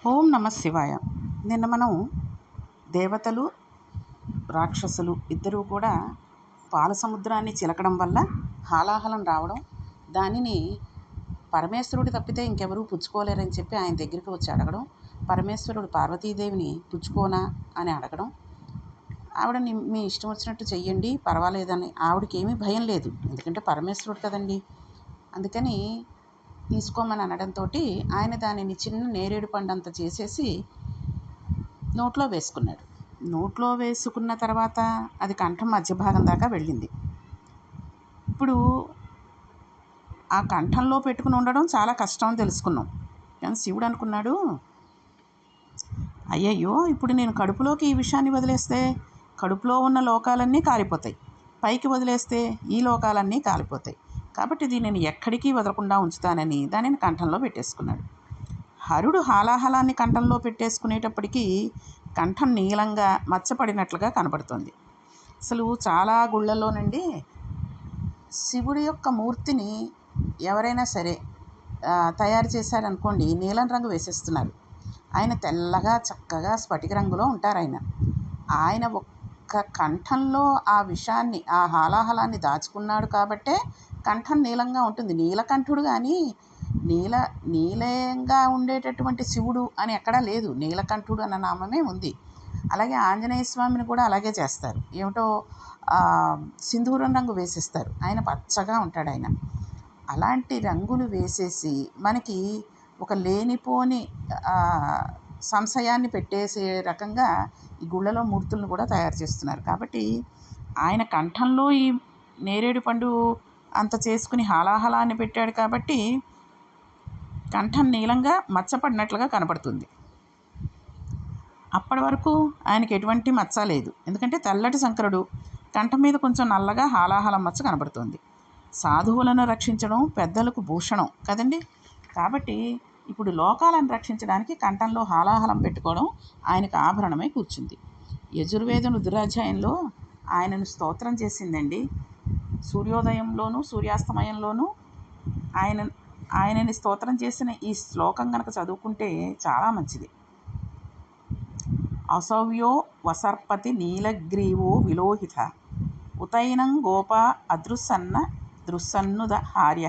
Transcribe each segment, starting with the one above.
ఓం నమ శివాయ. నిన్న మనం దేవతలు రాక్షసులు ఇద్దరూ కూడా పాల సముద్రాన్ని చిలకడం వల్ల హాలాహలం రావడం, దానిని పరమేశ్వరుడు తప్పితే ఇంకెవరూ పుచ్చుకోలేరని చెప్పి ఆయన దగ్గరికి వచ్చి అడగడం, పరమేశ్వరుడు పార్వతీదేవిని పుచ్చుకోనా అని అడగడం, ఆవిడ మీ ఇష్టం వచ్చినట్టు చెయ్యండి పర్వాలేదని, ఆవిడకి ఏమీ భయం లేదు, ఎందుకంటే పరమేశ్వరుడు కదండి. అందుకని తీసుకోమని అనడంతో ఆయన దానిని చిన్న నేరేడు పండంత చేసేసి నోట్లో వేసుకున్నాడు. నోట్లో వేసుకున్న తర్వాత అది కంఠం మధ్య భాగం దాకా వెళ్ళింది. ఇప్పుడు ఆ కంఠంలో పెట్టుకుని ఉండడం చాలా కష్టం అని తెలుసుకున్నాం. కానీ శివుడు అనుకున్నాడు, అయ్యయ్యో ఇప్పుడు నేను కడుపులోకి ఈ విషయాన్ని వదిలేస్తే కడుపులో ఉన్న లోకాలన్నీ కాలిపోతాయి, పైకి వదిలేస్తే ఈ లోకాలన్నీ కాలిపోతాయి, కాబట్టి దీనిని ఎక్కడికి వదలకుండా ఉంచుతానని దానిని కంఠంలో పెట్టేసుకున్నాడు. హరుడు హాలాహలాన్ని కంఠంలో పెట్టేసుకునేటప్పటికీ కంఠం నీలంగా మచ్చపడినట్లుగా కనబడుతుంది. అసలు చాలా గుళ్ళల్లోనండి శివుడి యొక్క మూర్తిని ఎవరైనా సరే తయారు చేశారనుకోండి, నీలం రంగు వేసేస్తున్నారు. ఆయన తెల్లగా చక్కగా స్ఫటిక రంగులో ఉంటారు. ఆయన ఒక్క కంఠంలో ఆ విషాన్ని, ఆ హాలాహలాన్ని దాచుకున్నాడు కాబట్టే కంఠం నీలంగా ఉంటుంది. నీలకంఠుడు కానీ నీలంగా ఉండేటటువంటి శివుడు అని ఎక్కడా లేదు, నీలకంఠుడు అన్న నామమే ఉంది. అలాగే ఆంజనేయ స్వామిని కూడా అలాగే చేస్తారు. ఏమిటో సింధూరం రంగు వేసేస్తారు, ఆయన పచ్చగా ఉంటాడు. అలాంటి రంగులు వేసేసి మనకి ఒక లేనిపోని సంశయాన్ని పెట్టేసే రకంగా ఈ గుళ్ళలో మూర్తులను కూడా తయారు చేస్తున్నారు. కాబట్టి ఆయన కంఠంలో ఈ నేరేడు పండు అంత చేసుకుని హాలాహలాన్ని పెట్టాడు కాబట్టి కంఠం నీలంగా మచ్చపడినట్లుగా కనపడుతుంది. అప్పటి వరకు ఆయనకి ఎటువంటి మచ్చ లేదు, ఎందుకంటే తెల్లటి శంకరుడు, కంఠం మీద కొంచెం నల్లగా హాలాహలం మచ్చ కనబడుతుంది. సాధువులను రక్షించడం పెద్దలకు భూషణం కదండి. కాబట్టి ఇప్పుడు లోకాలను రక్షించడానికి కంఠంలో హాలాహలం పెట్టుకోవడం ఆయనకు ఆభరణమై కూర్చుంది. యజుర్వేదం రుద్రాధ్యాయంలో ఆయనను స్తోత్రం చేసిందండి. సూర్యోదయంలోనూ సూర్యాస్తమయంలోనూ ఆయనని స్తోత్రం చేసిన ఈ శ్లోకం కనుక చదువుకుంటే చాలా మంచిది. అసవ్యో వసర్పతి నీలగ్రీవో విలోహిత ఉతైనం గోప అదృసన్న దృసన్నుద హార్య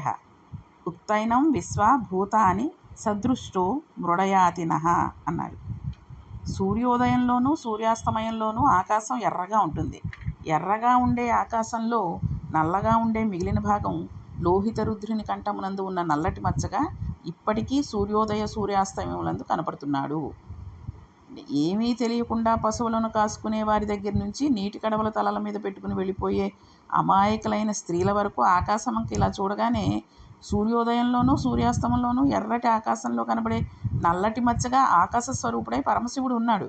ఉత్తైనం విశ్వభూతాని సదృష్టో మృడయాతినః అన్నాడు. సూర్యోదయంలోనూ సూర్యాస్తమయంలోనూ ఆకాశం ఎర్రగా ఉంటుంది. ఎర్రగా ఉండే ఆకాశంలో నల్లగా ఉండే మిగిలిన భాగం లోహిత రుద్రుని కంఠమునందు ఉన్న నల్లటి మచ్చగా ఇప్పటికీ సూర్యోదయ సూర్యాస్తమయములందు కనపడుతున్నాడు. ఏమీ తెలియకుండా పశువులను కాసుకునే వారి దగ్గర నుంచి నీటి కడవల తలల మీద పెట్టుకుని వెళ్ళిపోయే అమాయకులైన స్త్రీల వరకు ఆకాశంకి ఇలా చూడగానే సూర్యోదయంలోనూ సూర్యాస్తమంలోనూ ఎర్రటి ఆకాశంలో కనబడే నల్లటి మచ్చగా ఆకాశ స్వరూపుడై పరమశివుడు ఉన్నాడు.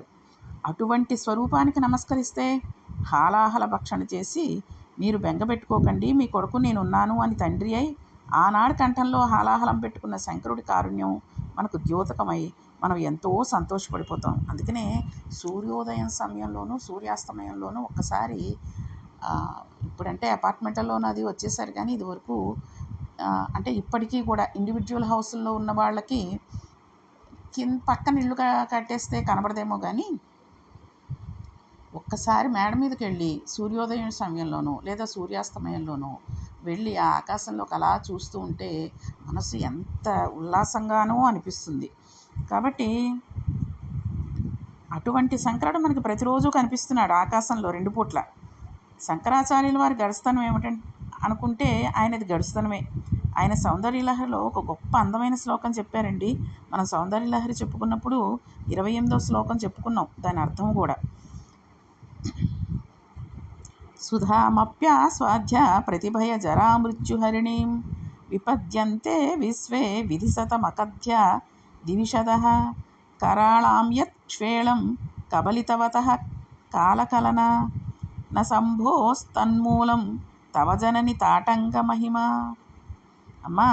అటువంటి స్వరూపానికి నమస్కరిస్తే హాలాహల భక్షణ చేసి మీరు బెంగపెట్టుకోకండి, మీ కొడుకు నేనున్నాను అని తండ్రి అయి ఆనాడు కంఠంలో హాలాహలం పెట్టుకున్న శంకరుడి కారుణ్యం మనకు ద్యోతకమై మనం ఎంతో సంతోషపడిపోతాం. అందుకనే సూర్యోదయం సమయంలోనూ సూర్యాస్తమయంలోనూ ఒక్కసారి ఇప్పుడంటే అపార్ట్మెంట్లోనూ అది వచ్చేసారు, కానీ ఇదివరకు అంటే ఇప్పటికీ కూడా ఇండివిజువల్ హౌస్ల్లో ఉన్న వాళ్ళకి పక్కన ఇల్లు కట్టేస్తే కనబడదేమో, కానీ ఒక్కసారి మేడ మీదకి వెళ్ళి సూర్యోదయం సమయంలోనూ లేదా సూర్యాస్తమయంలోనూ వెళ్ళి ఆ ఆకాశంలోకి అలా చూస్తూ ఉంటే మనసు ఎంత ఉల్లాసంగానో అనిపిస్తుంది. కాబట్టి అటువంటి శంకరుడు మనకి ప్రతిరోజు కనిపిస్తున్నాడు ఆకాశంలో రెండు పూట్ల. శంకరాచార్యుల వారి గడుస్తనం ఏమిటంటే అనుకుంటే ఆయనది గడుస్తనమే. ఆయన సౌందర్యలహరిలో ఒక గొప్ప అందమైన శ్లోకం చెప్పారండి. మనం సౌందర్యలహరి చెప్పుకున్నప్పుడు 28వ శ్లోకం చెప్పుకున్నాం, దాని అర్థం కూడా. సుధామప్యాస్వాద్య ప్రతిభయ జరామృత్యుహరిణీం విపద్యంతే విశ్వే విధిశతమకథ్య దివిషదః కరాళాం యత్ క్షేళం కబలితవతః కాలకలన న సంభోస్తన్మూలం తవ జనని తాటంక మహిమ. అమ్మా,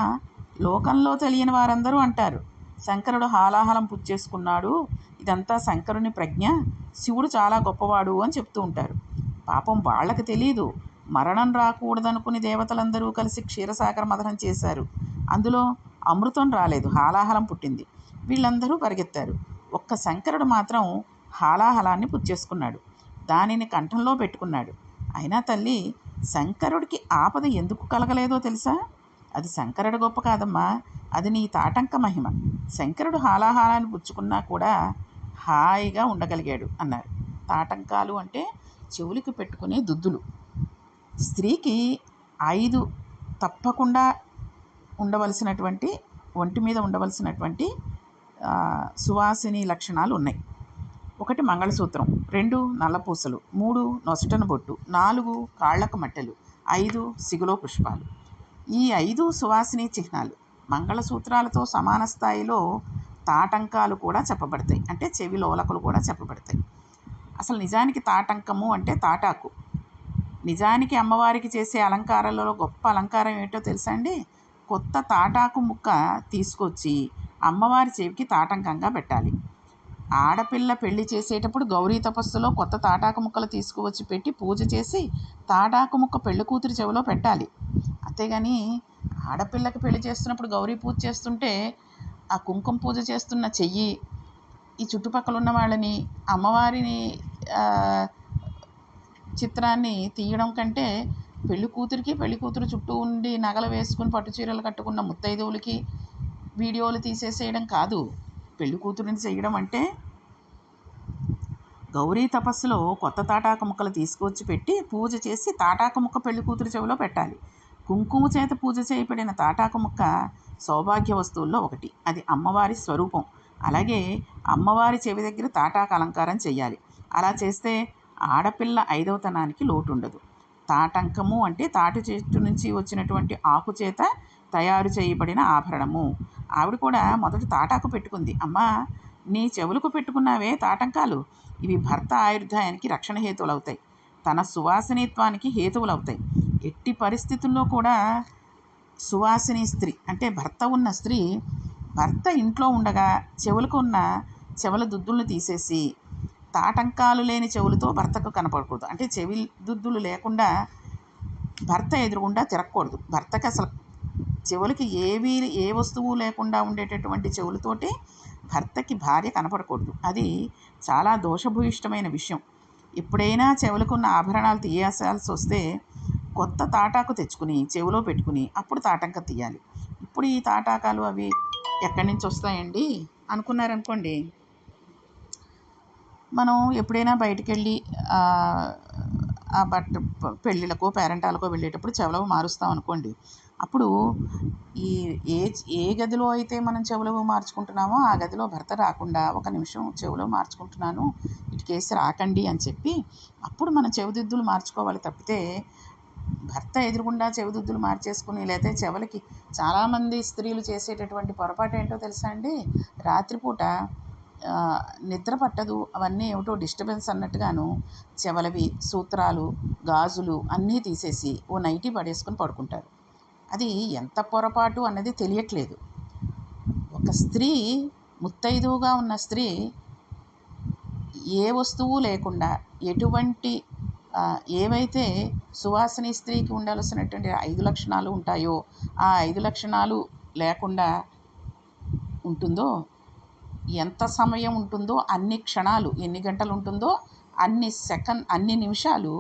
లోకంలో తెలియని వారందరూ అంటారు శంకరుడు హాలాహలం పుచ్చేసుకున్నాడు, ఇదంతా శంకరుని ప్రజ్ఞ, శివుడు చాలా గొప్పవాడు అని చెప్తూ ఉంటారు. పాపం వాళ్ళకి తెలీదు, మరణం రాకూడదనుకుని దేవతలందరూ కలిసి క్షీరసాగర మథనం చేశారు. అందులో అమృతం రాలేదు, హాలాహలం పుట్టింది. వీళ్ళందరూ పరిగెత్తారు. ఒక్క శంకరుడు మాత్రం హాలాహలాన్ని పుచ్చేసుకున్నాడు, దానిని కంఠంలో పెట్టుకున్నాడు. అయినా తల్లి, శంకరుడికి ఆపద ఎందుకు కలగలేదో తెలుసా? అది శంకరుడు గొప్ప కాదమ్మా, అది నీ తాటంక మహిమ. శంకరుడు హాలాహలాన్ని పుచ్చుకున్నా కూడా హాయిగా ఉండగలిగాడు అన్నారు. తాటంకాలు అంటే చెవులకి పెట్టుకునే దుద్దులు. స్త్రీకి 5 తప్పకుండా ఉండవలసినటువంటి, ఒంటి మీద ఉండవలసినటువంటి సువాసిని లక్షణాలు ఉన్నాయి. 1 మంగళసూత్రం, 2 నల్లపూసలు, 3 నొసటన బొట్టు, 4 కాళ్ళకు మట్టెలు, 5 సిగులో పుష్పాలు. ఈ 5 సువాసిని చిహ్నాలు. మంగళసూత్రాలతో సమాన స్థాయిలో తాటంకాలు కూడా చెప్పబడతాయి, అంటే చెవి లోలకులు కూడా చెప్పబడతాయి. అసలు నిజానికి తాటంకము అంటే తాటాకు. నిజానికి అమ్మవారికి చేసే అలంకారాలలో గొప్ప అలంకారం ఏంటో తెలుసా అండి? కొత్త తాటాకు ముక్క తీసుకొచ్చి అమ్మవారి చెవికి తాటంకంగా పెట్టాలి. ఆడపిల్ల పెళ్లి చేసేటప్పుడు గౌరీ తపస్సులో కొత్త తాటాకు ముక్కలు తీసుకువచ్చి పెట్టి పూజ చేసి తాటాకు ముక్క పెళ్లి కూతురి చెవిలో పెట్టాలి. అంతేగాని ఆడపిల్లకి పెళ్లి చేస్తున్నప్పుడు గౌరీ పూజ చేస్తుంటే ఆ కుంకుమ పూజ చేస్తున్న చెయ్యి ఈ చుట్టుపక్కల ఉన్న వాళ్ళని, అమ్మవారిని చిత్రాన్ని తీయడం కంటే పెళ్లి కూతురికి, పెళ్లి కూతురు చుట్టూ ఉండి నగలు వేసుకుని పట్టు చీరలు కట్టుకున్న ముత్తైదువులకి వీడియోలు తీసేసేయడం కాదు. పెళ్లి కూతురిని చేయడం అంటే గౌరీ తపస్సులో కొత్త తాటాకు ముక్కలు తీసుకొచ్చి పెట్టి పూజ చేసి తాటాకు ముక్క పెళ్లి కూతురు చెవిలో పెట్టాలి. కుంకుమ చేత పూజ చేయబడిన తాటాకు ముక్క సౌభాగ్య వస్తువుల్లో ఒకటి. అది అమ్మవారి స్వరూపం. అలాగే అమ్మవారి చెవి దగ్గర తాటాకు అలంకారం చేయాలి. అలా చేస్తే ఆడపిల్ల 5వతనానికి లోటు ఉండదు. తాటంకము అంటే తాటి చెట్టు నుంచి వచ్చినటువంటి ఆకు చేత తయారు చేయబడిన ఆభరణము. ఆవిడ కూడా మొదట తాటాకు పెట్టుకుంది. అమ్మా, నీ చెవులకు పెట్టుకున్నావే తాటంకాలు, ఇవి భర్త ఆయుర్దాయానికి రక్షణ హేతువులు అవుతాయి, తన సువాసినిత్వానికి హేతువులు అవుతాయి. ఎట్టి పరిస్థితుల్లో కూడా సువాసిని స్త్రీ అంటే భర్త ఉన్న స్త్రీ భర్త ఇంట్లో ఉండగా చెవులకు ఉన్న చెవుల దుద్దులను తీసేసి తాటంకాలు లేని చెవులతో భర్తకు కనపడకూడదు. అంటే చెవి దుద్దులు లేకుండా భర్త ఎదురుగుండా తిరగకూడదు. భర్తకి అసలు చెవులకి ఏ వస్తువు లేకుండా ఉండేటటువంటి చెవులతోటి భర్తకి భార్య కనపడకూడదు. అది చాలా దోషభూయిష్టమైన విషయం. ఎప్పుడైనా చెవులకున్న ఆభరణాలు తీయాల్సి వస్తే కొత్త తాటాకు తెచ్చుకుని చెవిలో పెట్టుకుని అప్పుడు తాటంక తీయాలి. ఇప్పుడు ఈ తాటాకాలు అవి ఎక్కడి నుంచి వస్తాయండి అనుకున్నారనుకోండి, మనం ఎప్పుడైనా బయటికి వెళ్ళి ఆ పెళ్ళిళ్ళకో పేరెంటాలకో వెళ్ళేటప్పుడు చెవులవు మారుస్తాం అనుకోండి. అప్పుడు ఏ గదిలో అయితే మనం చెవులవు మార్చుకుంటున్నామో ఆ గదిలో భర్త రాకుండా 1 నిమిషం చెవులో మార్చుకుంటున్నాను, ఇటుకేసి రాకండి అని చెప్పి అప్పుడు మనం చెవిదిద్దులు మార్చుకోవాలి. తప్పితే భర్త ఎదురుగుండా చెవిదిద్దులు మార్చేసుకుని, లేకపోతే చెవులకి చాలామంది స్త్రీలు చేసేటటువంటి పొరపాటు ఏంటో తెలుసా అండి? రాత్రిపూట నిద్ర పట్టదు, అవన్నీ ఏమిటో డిస్టర్బెన్స్ అన్నట్టుగాను చెవులవి సూత్రాలు, గాజులు అన్నీ తీసేసి ఓ నైటీ పడేసుకొని పడుకుంటారు. అది ఎంత పొరపాటు అన్నది తెలియట్లేదు. ఒక స్త్రీ, ముత్తైదువుగా ఉన్న స్త్రీ ఏ వస్తువు లేకుండా ఎటువంటి ఏవైతే సువాసిని స్త్రీకి ఉండాల్సినటువంటి 5 లక్షణాలు ఉంటాయో ఆ 5 లక్షణాలు లేకుండా ఉంటుందో, ఎంత సమయం ఉంటుందో అన్ని క్షణాలు, ఎన్ని గంటలు ఉంటుందో అన్ని నిమిషాలు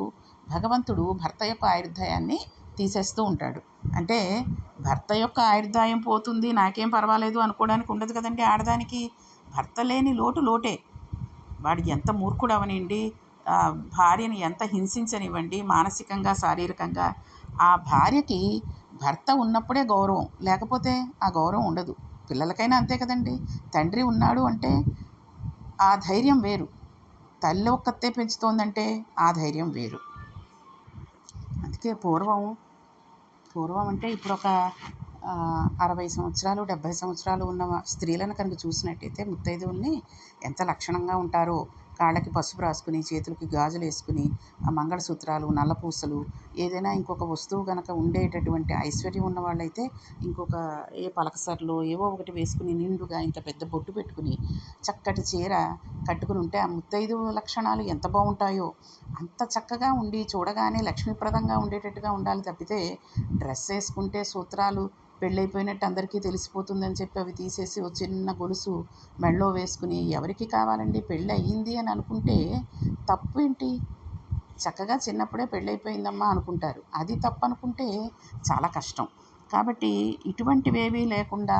భగవంతుడు భర్త యొక్క ఆయుర్దాయాన్ని తీసేస్తూ ఉంటాడు. అంటే భర్త యొక్క ఆయుర్దాయం పోతుంది, నాకేం పర్వాలేదు అనుకోవడానికి ఉండదు కదండి ఆడదానికి. భర్త లేని లోటే. వాడు ఎంత మూర్ఖుడు అవనివ్వండి, భార్యని ఎంత హింసించనివ్వండి మానసికంగా, శారీరకంగా, ఆ భార్యకి భర్త ఉన్నప్పుడే గౌరవం, లేకపోతే ఆ గౌరవం ఉండదు. పిల్లలకైనా అంతే కదండి. తండ్రి ఉన్నాడు అంటే ఆ ధైర్యం వేరు, తల్లి ఒక్కతే పెంచుతోందంటే ఆ ధైర్యం వేరు. అందుకే పూర్వం అంటే ఇప్పుడు ఒక 60 సంవత్సరాలు 70 సంవత్సరాలు ఉన్న స్త్రీలను కనుక చూసినట్టయితే ముత్తైదువుల్ని ఎంత లక్షణంగా ఉంటారో. కాళ్ళకి పసుపు రాసుకుని, చేతులకి గాజులు వేసుకుని, ఆ మంగళసూత్రాలు, నల్లపూసలు, ఏదైనా ఇంకొక వస్తువు కనుక ఉండేటటువంటి ఐశ్వర్యం ఉన్న వాళ్ళైతే ఇంకొక పలకసర్లో ఏవో ఒకటి వేసుకుని నిండుగా ఇంత పెద్ద బొట్టు పెట్టుకుని చక్కటి చీర కట్టుకుని ఉంటే ఆ ముత్తైదువు లక్షణాలు ఎంత బాగుంటాయో, అంత చక్కగా ఉండి చూడగానే లక్ష్మీప్రదంగా ఉండేటట్టుగా ఉండాలి తప్పితే డ్రెస్ వేసుకుంటే సూత్రాలు పెళ్ళైపోయినట్టు అందరికీ తెలిసిపోతుందని చెప్పి అవి తీసేసి ఓ చిన్న గొలుసు మెడలో వేసుకుని ఎవరికి కావాలండి? పెళ్ళి అయ్యింది అని అనుకుంటే తప్పు ఏంటి? చక్కగా చిన్నప్పుడే పెళ్ళైపోయిందమ్మా అనుకుంటారు. అది తప్పు అనుకుంటే చాలా కష్టం. కాబట్టి ఇటువంటివేవీ లేకుండా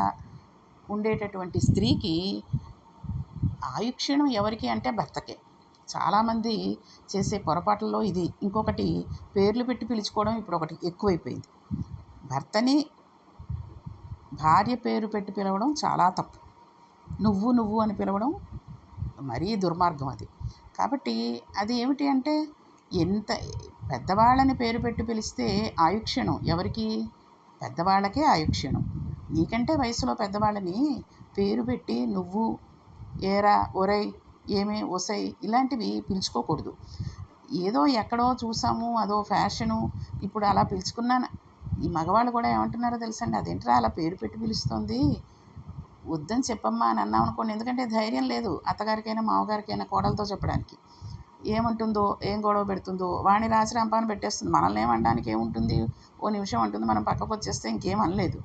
ఉండేటటువంటి స్త్రీకి ఆయుక్షీణం ఎవరికి అంటే భర్తకే. చాలామంది చేసే పొరపాట్లలో ఇది. ఇంకొకటి, పేర్లు పెట్టి పిలుచుకోవడం ఇప్పుడు ఒకటి ఎక్కువైపోయింది. భర్తని భార్య పేరు పెట్టి పిలవడం చాలా తప్పు. నువ్వు నువ్వు అని పిలవడం మరీ దుర్మార్గం అది. కాబట్టి అది ఏమిటి అంటే, ఎంత పెద్దవాళ్ళని పేరు పెట్టి పిలిస్తే ఆయుక్షీణం ఎవరికి? పెద్దవాళ్ళకే ఆయుక్షీణం. నీకంటే వయసులో పెద్దవాళ్ళని పేరు పెట్టి నువ్వు, ఏరా, ఒరేయ్, ఏమే, ఒసై ఇలాంటివి పిలుచుకోకూడదు. ఏదో ఎక్కడో చూసాము, అదో ఫ్యాషను, ఇప్పుడు అలా పిలుచుకున్నాను. ఈ మగవాళ్ళు కూడా ఏమంటున్నారో తెలుసండి, అదేంట్రా అలా పేరు పెట్టి పిలుస్తోంది, వద్దని చెప్పమ్మా అని అన్నాం అనుకోండి. ఎందుకంటే ధైర్యం లేదు అత్తగారికైనా మామగారికైనా కోడలతో చెప్పడానికి. ఏమంటుందో, ఏం గొడవ పెడుతుందో, వాడిని రాసి రంపాన పెట్టేస్తుంది. మనల్ని ఏమనడానికి ఏముంటుంది? ఓ నిమిషం అంటుంది, మనం పక్కకు వచ్చేస్తే ఇంకేం అనలేదు.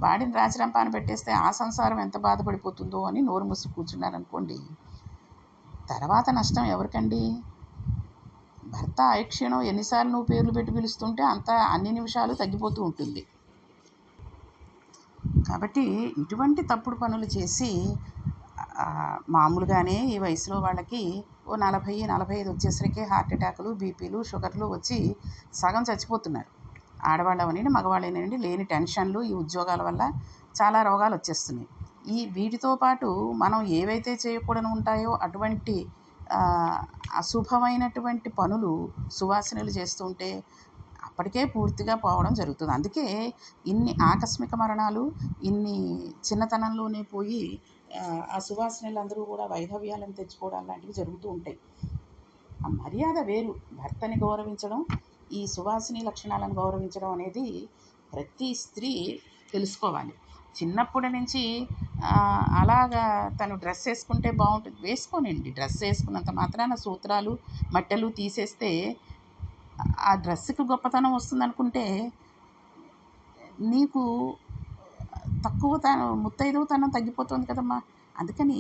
వాడిని రాసి రంపాన పెట్టేస్తే ఆ సంసారం ఎంత బాధపడిపోతుందో అని నోరు మూసి కూర్చున్నారనుకోండి, తర్వాత నష్టం ఎవరికండి? భర్త ఆయుక్షీణం ఎన్నిసార్లు నువ్వు పేర్లు పెట్టి పిలుస్తుంటే అంత అన్ని నిమిషాలు తగ్గిపోతూ ఉంటుంది. కాబట్టి ఇటువంటి తప్పుడు పనులు చేసి మామూలుగానే ఈ వయసులో వాళ్ళకి ఓ 40-45 వచ్చేసరికి హార్ట్ అటాకులు, బీపీలు, షుగర్లు వచ్చి సగం చచ్చిపోతున్నారు. ఆడవాళ్ళవనండి, మగవాళ్ళేనండి. లేని టెన్షన్లు, ఈ ఉద్యోగాల వల్ల చాలా రోగాలు వచ్చేస్తున్నాయి. వీటితో పాటు మనం ఏవైతే చేయకూడని ఉంటాయో అటువంటి అశుభమైనటువంటి పనులు సువాసినులు చేస్తూ ఉంటే అప్పటికే పూర్తిగా పోవడం జరుగుతుంది. అందుకే ఇన్ని ఆకస్మిక మరణాలు, ఇన్ని చిన్నతనంలోనే పోయి ఆ సువాసినులందరూ కూడా వైధవ్యాలను తెచ్చుకోవడం లాంటివి జరుగుతూ ఉంటాయి. ఆ మర్యాద వేరు. భర్తని గౌరవించడం, ఈ సువాసిని లక్షణాలను గౌరవించడం అనేది ప్రతి స్త్రీ తెలుసుకోవాలి. చిన్నప్పటి నుంచి అలాగా తను డ్రెస్ వేసుకుంటే బాగుంటుంది, వేసుకోనండి. డ్రెస్ వేసుకున్నంత మాత్రాన సూత్రాలు మట్టెలు తీసేస్తే ఆ డ్రెస్సుకి గొప్పతనం వస్తుందనుకుంటే నీకు ముత్తైదువుతనం తగ్గిపోతుంది కదమ్మా. అందుకని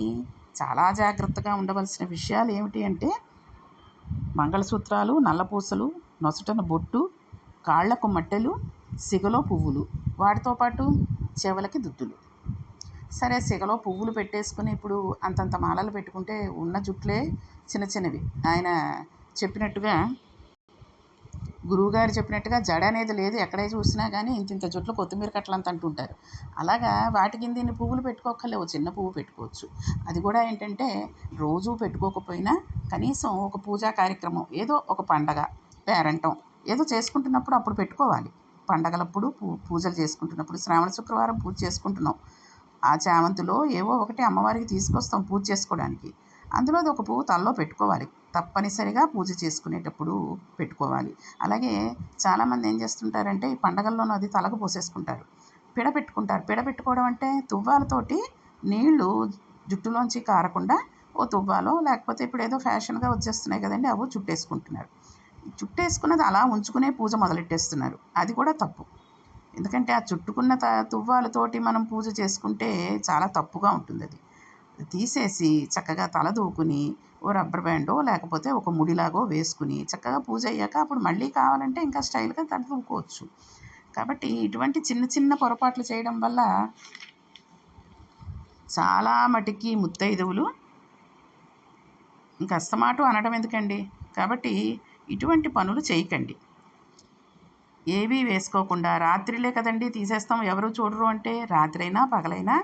చాలా జాగ్రత్తగా ఉండవలసిన విషయాలు ఏమిటి అంటే, మంగళసూత్రాలు, నల్లపూసలు, నొసటన బొట్టు, కాళ్లకు మట్టెలు, సిగలో పువ్వులు, వాటితో పాటు చెవులకి దుద్దులు. సరే, సిగలో పువ్వులు పెట్టేసుకుని ఇప్పుడు అంతంత మాలలు పెట్టుకుంటే ఉన్న జుట్లే చిన్న చిన్నవి. ఆయన చెప్పినట్టుగా, గురువుగారు చెప్పినట్టుగా జడ అనేది లేదు. ఎక్కడే చూసినా కానీ ఇంత జుట్లు కొత్తిమీర కట్టలంత అంటుంటారు. అలాగా వాటి కింద ఇన్ని పువ్వులు పెట్టుకోక్కర్లేవు, చిన్న పువ్వు పెట్టుకోవచ్చు. అది కూడా ఏంటంటే రోజూ పెట్టుకోకపోయినా కనీసం ఒక పూజా కార్యక్రమం, ఏదో ఒక పండగ, పేరంటం ఏదో చేసుకుంటున్నప్పుడు అప్పుడు పెట్టుకోవాలి. పండగలప్పుడు, పూజలు చేసుకుంటున్నప్పుడు, శ్రావణ శుక్రవారం పూజ చేసుకుంటున్నాం, ఆ చామంతిలో ఏవో ఒకటి అమ్మవారికి తీసుకొస్తాం పూజ చేసుకోవడానికి. అందులో ఒక పువ్వు తలలో పెట్టుకోవాలి. తప్పనిసరిగా పూజ చేసుకునేటప్పుడు పెట్టుకోవాలి. అలాగే చాలామంది ఏం చేస్తుంటారంటే ఈ పండగల్లోనూ అది తలకు పోసేసుకుంటారు, పిడ పెట్టుకుంటారు. పిడ పెట్టుకోవడం అంటే తువ్వాలతోటి నీళ్లు జుట్టులోంచి కారకుండా ఓ తువ్వాలో, లేకపోతే ఇప్పుడు ఏదో ఫ్యాషన్గా వచ్చేస్తున్నాయి కదండి, అవో చుట్టేసుకుంటున్నారు. చుట్టేసుకున్నది అలా ఉంచుకునే పూజ మొదలెట్టేస్తున్నారు. అది కూడా తప్పు. ఎందుకంటే ఆ చుట్టుకున్న తువ్వాలతోటి మనం పూజ చేసుకుంటే చాలా తప్పుగా ఉంటుంది. అది తీసేసి చక్కగా తల దూకుని ఓ రబ్బర్ బ్యాండో లేకపోతే ఒక ముడిలాగో వేసుకుని చక్కగా పూజ అయ్యాక అప్పుడు మళ్ళీ కావాలంటే ఇంకా స్టైల్గా తల దూకోవచ్చు. కాబట్టి ఇటువంటి చిన్న చిన్న పొరపాట్లు చేయడం వల్ల చాలా మటుకి ముత్తైదువులు ఇంక అస్తమాటు అనడం ఎందుకండి. కాబట్టి ఇటువంటి పనులు చేయకండి. ఏవీ వేసుకోకుండా రాత్రిలే కదండి తీసేస్తాం, ఎవరు చూడరు అంటే, రాత్రైనా పగలైనా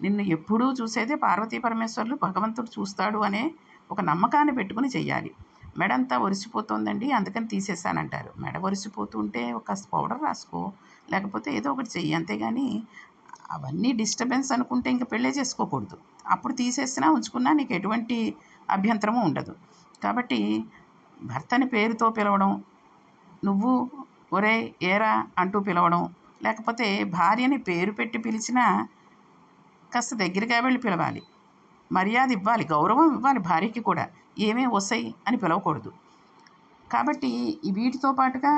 నిన్ను ఎప్పుడూ చూసేదే పార్వతీ పరమేశ్వరులు, భగవంతుడు చూస్తాడు అనే ఒక నమ్మకాన్ని పెట్టుకుని చెయ్యాలి. మెడంతా ఒరిసిపోతుందండి అందుకని తీసేసానంటారు. మెడ ఒరిసిపోతుంటే ఒక పౌడర్ రాసుకో, లేకపోతే ఏదో ఒకటి చెయ్యి. అంతేగాని అవన్నీ డిస్టర్బెన్స్ అనుకుంటే ఇంక పెళ్ళే చేసుకోకూడదు. అప్పుడు తీసేసినా ఉంచుకున్నా నీకు ఎటువంటి అభ్యంతరము ఉండదు. కాబట్టి భర్తని పేరుతో పిలవడం, నువ్వు, ఒరే, ఏరా అంటూ పిలవడం, లేకపోతే భార్యని పేరు పెట్టి పిలిచినా కాస్త దగ్గరగా వెళ్ళి పిలవాలి. మర్యాద ఇవ్వాలి, గౌరవం ఇవ్వాలి భార్యకి కూడా. ఏమే వసై అని పిలవకూడదు. కాబట్టి ఈ వీటితో పాటుగా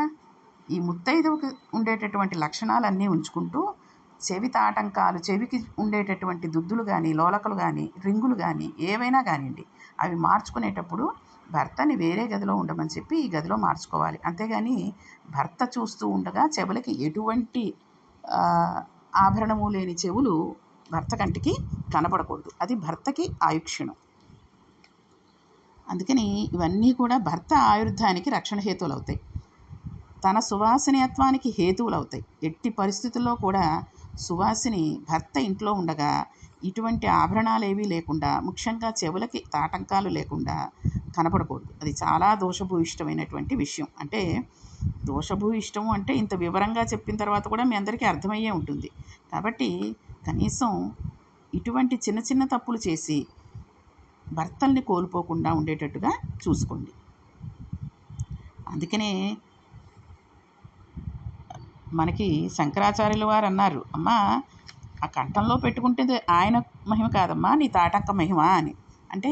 ఈ ముత్తైదువుకి ఉండేటటువంటి లక్షణాలన్నీ ఉంచుకుంటూ చెవి తాటంకాలు, చెవికి ఉండేటటువంటి దుద్దులు కానీ, లోలకలు కానీ, రింగులు కానీ ఏవైనా కానివ్వండి, అవి మార్చుకునేటప్పుడు భర్తని వేరే గదిలో ఉండమని చెప్పి ఈ గదిలో మార్చుకోవాలి. అంతేగాని భర్త చూస్తూ ఉండగా చెవులకి ఎటువంటి ఆభరణము లేని చెవులు భర్త కంటికి కనపడకూడదు. అది భర్తకి ఆయుక్షణం. అందుకని ఇవన్నీ కూడా భర్త ఆయుర్ధానికి రక్షణ హేతువులు అవుతాయి, తన సువాసినియత్వానికి హేతువులు అవుతాయి. ఎట్టి పరిస్థితుల్లో కూడా సువాసిని భర్త ఇంట్లో ఉండగా ఇటువంటి ఆభరణాలు ఏవీ లేకుండా, ముఖ్యంగా చెవులకి తాటంకాలు లేకుండా కనపడకూడదు. అది చాలా దోషభూయిష్టమైనటువంటి విషయం. అంటే దోషభూయిష్టము అంటే ఇంత వివరంగా చెప్పిన తర్వాత కూడా మీ అందరికీ అర్థమయ్యే ఉంటుంది. కాబట్టి కనీసం ఇటువంటి చిన్న చిన్న తప్పులు చేసి భర్తల్ని కోల్పోకుండా ఉండేటట్టుగా చూసుకోండి. అందుకనే మనకి శంకరాచార్యుల వారు అన్నారు, అమ్మా ఆ కంఠంలో పెట్టుకుంటే ఆయన మహిమ కాదమ్మా, నీ తాటంక మహిమ అని. అంటే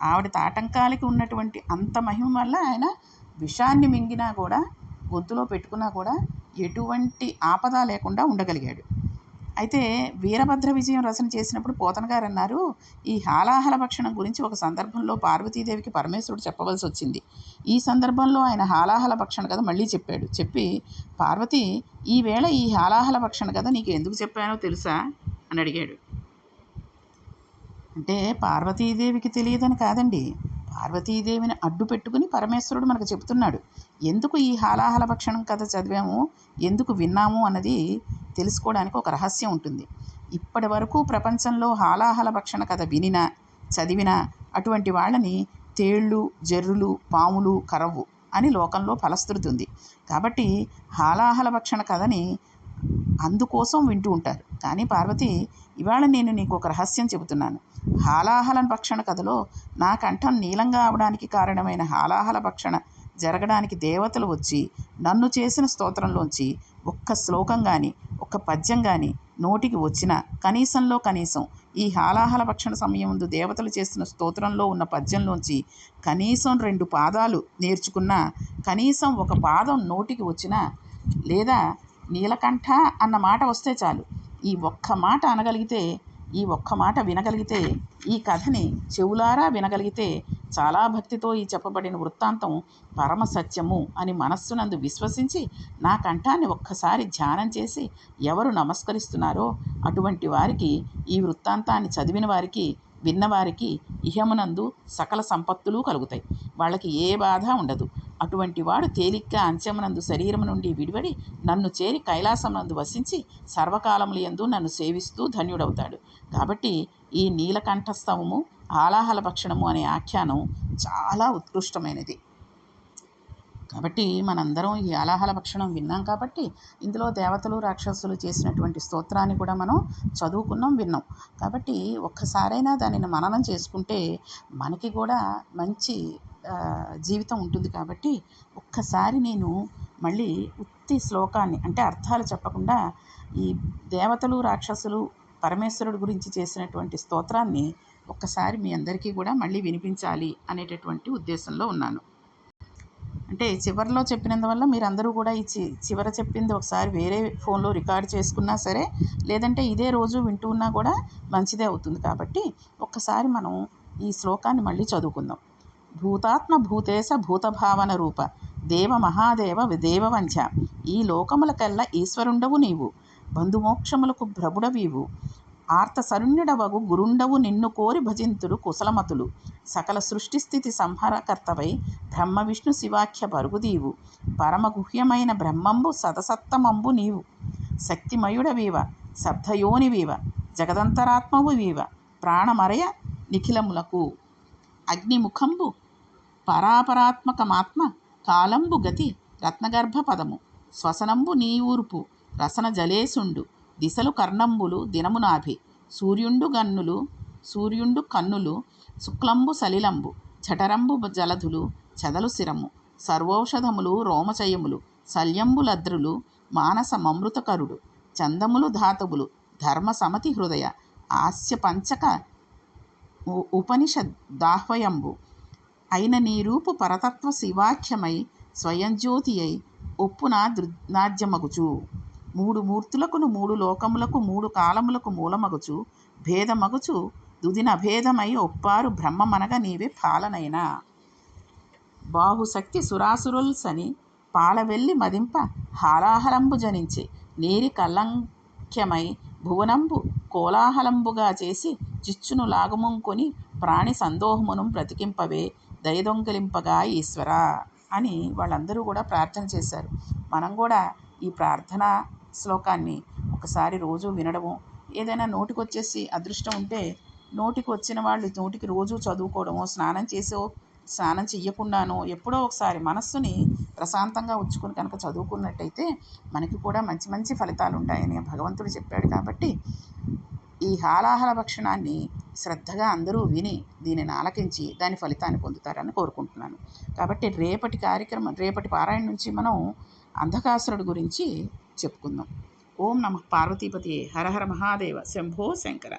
ఆవిడ తాటంకాలకి ఉన్నటువంటి అంత మహిమ వల్ల ఆయన విషాన్ని మింగినా కూడా, గొంతులో పెట్టుకున్నా కూడా ఎటువంటి ఆపద లేకుండా ఉండగలిగాడు. అయితే వీరభద్ర విజయం రచన చేసినప్పుడు పోతన గారు అన్నారు, ఈ హాలాహల భక్షణం గురించి ఒక సందర్భంలో పార్వతీదేవికి పరమేశ్వరుడు చెప్పవలసి వచ్చింది. ఈ సందర్భంలో ఆయన హాలాహల భక్షణ కథ మళ్ళీ చెప్పాడు. చెప్పి, పార్వతి, ఈవేళ ఈ హాలాహల భక్షణ కథ నీకు ఎందుకు చెప్పానో తెలుసా అని అడిగాడు. అంటే పార్వతీదేవికి తెలియదని కాదండి, పార్వతీదేవిని అడ్డు పెట్టుకుని పరమేశ్వరుడు మనకు చెబుతున్నాడు. ఎందుకు ఈ హాలాహల భక్షణం కథ చదివాము, ఎందుకు విన్నాము అన్నది తెలుసుకోవడానికి ఒక రహస్యం ఉంటుంది. ఇప్పటి వరకు ప్రపంచంలో హాలాహల భక్షణ కథ వినినా చదివినా అటువంటి వాళ్ళని తేళ్ళు, జర్రులు, పాములు కరవు అని లోకంలో ఫలశ్రుతుంది. కాబట్టి హాలాహల భక్షణ కథని అందుకోసం వింటూ ఉంటారు. కానీ పార్వతి, ఇవాళ నేను నీకు ఒక రహస్యం చెబుతున్నాను. హాలాహల భక్షణ కథలో నా కంఠం నీలంగా అవడానికి కారణమైన హాలాహల భక్షణ జరగడానికి దేవతలు వచ్చి నన్ను చేసిన స్తోత్రంలోంచి ఒక్క శ్లోకం కానీ, ఒక్క పద్యం కానీ నోటికి వచ్చినా కనీసంలో కనీసం ఈ హాలాహల భక్షణ సమయం ముందు దేవతలు చేసిన స్తోత్రంలో ఉన్న పద్యంలోంచి కనీసం 2 పాదాలు నేర్చుకున్నా, కనీసం ఒక పాదం నోటికి వచ్చినా, లేదా నీలకంఠ అన్న మాట వస్తే చాలు, ఈ ఒక్క మాట అనగలిగితే, ఈ ఒక్క మాట వినగలిగితే, ఈ కథని చెవులారా వినగలిగితే, చాలా భక్తితో ఈ చెప్పబడిన వృత్తాంతం పరమ సత్యము అని మనస్సునందు విశ్వసించి నా కంఠాన్ని ఒక్కసారి ధ్యానం చేసి ఎవరు నమస్కరిస్తున్నారో అటువంటి వారికి, ఈ వృత్తాంతాన్ని చదివిన వారికి, విన్నవారికి ఇహమునందు సకల సంపత్తులు కలుగుతాయి. వాళ్ళకి ఏ బాధ ఉండదు. అటువంటి వాడు తేలిగ్గా అంత్యమునందు శరీరం నుండి విడివడి నన్ను చేరి కైలాసమునందు వసించి సర్వకాలములందు నన్ను సేవిస్తూ ధన్యుడవుతాడు. కాబట్టి ఈ నీలకంఠస్తవము, హాలాహల భక్షణము అనే ఆఖ్యానం చాలా ఉత్కృష్టమైనది. కాబట్టి మనందరం ఈ హాలాహల భక్షణం విన్నాం. కాబట్టి ఇందులో దేవతలు, రాక్షసులు చేసినటువంటి స్తోత్రాన్ని కూడా మనం చదువుకున్నాం, విన్నాం. కాబట్టి ఒక్కసారైనా దానిని మననం చేసుకుంటే మనకి కూడా మంచి జీవితం ఉంటుంది. కాబట్టి ఒక్కసారి నేను మళ్ళీ ఉత్తి శ్లోకాన్ని, అంటే అర్థాలు చెప్పకుండా, ఈ దేవతలు, రాక్షసులు, పరమేశ్వరుడు గురించి చేసినటువంటి స్తోత్రాన్ని ఒక్కసారి మీ అందరికీ కూడా మళ్ళీ వినిపించాలి అనేటటువంటి ఉద్దేశంలో ఉన్నాను. అంటే చివరిలో చెప్పినందువల్ల మీరందరూ కూడా ఈ చివర చెప్పింది ఒకసారి వేరే ఫోన్లో రికార్డ్ చేసుకున్నా సరే, లేదంటే ఇదే రోజు వింటూ ఉన్నా కూడా మంచిదే అవుతుంది. కాబట్టి ఒక్కసారి మనం ఈ శ్లోకాన్ని మళ్ళీ చదువుకుందాం. భూతాత్మ భూతేశ భూతభావన రూప దేవ మహాదేవ దేవవంచ, ఈ లోకములకెల్ల ఈశ్వరుండవు నీవు, బంధుమోక్షములకు భ్రభుడవీవు, ఆర్త సరుణ్యుడవగు గురుండవు, నిన్ను కోరి భజింతుడు కుశలమతులు, సకల సృష్టిస్థితి సంహారకర్తవై బ్రహ్మ విష్ణు శివాఖ్య పరుగుదీవు, పరమగుహ్యమైన బ్రహ్మంబు సతసత్తమంబు నీవు, శక్తిమయుడవీవ శబ్దయోనివీవ జగదంతరాత్మవు వీవ, ప్రాణమరయ నిఖిలములకు అగ్నిముఖంబు పరాపరాత్మకమాత్మ, కాలంబు గతి రత్నగర్భ పదము, శ్వసనంబు నీవూర్పు రసన జలేసుండు, దిశలు కర్ణంబులు దినమునాభి, సూర్యుండు కన్నులు శుక్లంబు సలిలంబు, జఠరంబు జలధులు చెదలు శిరము, సర్వౌషధములు రోమచయములు, శల్యంబులద్రులు మానస మమృతకరుడు, చందములు ధాతువులు ధర్మ సమతి హృదయ, ఆస్య పంచక ఉపనిషదాహ్వయంబు అయిన నీ రూపు పరతత్వ శివాఖ్యమై స్వయం జ్యోతి అయి ఒప్పున నాద్యమగుచు మూడు మూర్తులకును మూడు లోకములకు మూడు కాలములకు మూలమగుచు భేదమగుచు దుదినభేదమై ఒప్పారు బ్రహ్మమనగ నీవే పాలనైనా బాహుశక్తి సురాసురుల్సని పాలవెల్లి మదింప హాలాహలంబు జనించి నేరి కల్లంక్యమై భువనంబు కోలాహలంబుగా చేసి చిచ్చును లాగముంకొని ప్రాణి సందోహమును బ్రతికింపవే దయదొంగలింపగా ఈశ్వర అని వాళ్ళందరూ కూడా ప్రార్థన చేశారు. మనం కూడా ఈ ప్రార్థనా శ్లోకాన్ని ఒకసారి రోజు వినడము, ఏదైనా నోటికొచ్చేసి అదృష్టం ఉంటే నోటికి వచ్చిన వాళ్ళు నోటికి రోజు చదువుకోవడమో, స్నానం చెయ్యకుండానో ఎప్పుడో ఒకసారి మనస్సుని ప్రశాంతంగా ఉంచుకొని కనుక చదువుకున్నట్టయితే మనకి కూడా మంచి మంచి ఫలితాలు ఉంటాయని భగవంతుడు చెప్పాడు. కాబట్టి ఈ హాలాహల భక్షణాన్ని శ్రద్ధగా అందరూ విని దీనిని ఆలకించి దాని ఫలితాన్ని పొందుతారని కోరుకుంటున్నాను. కాబట్టి రేపటి పారాయణ నుంచి మనం అంధకాసురుడి గురించి చెప్పుకుందాం. ఓం నమః పార్వతీపతియే హర హర మహాదేవ శంభో శంకర.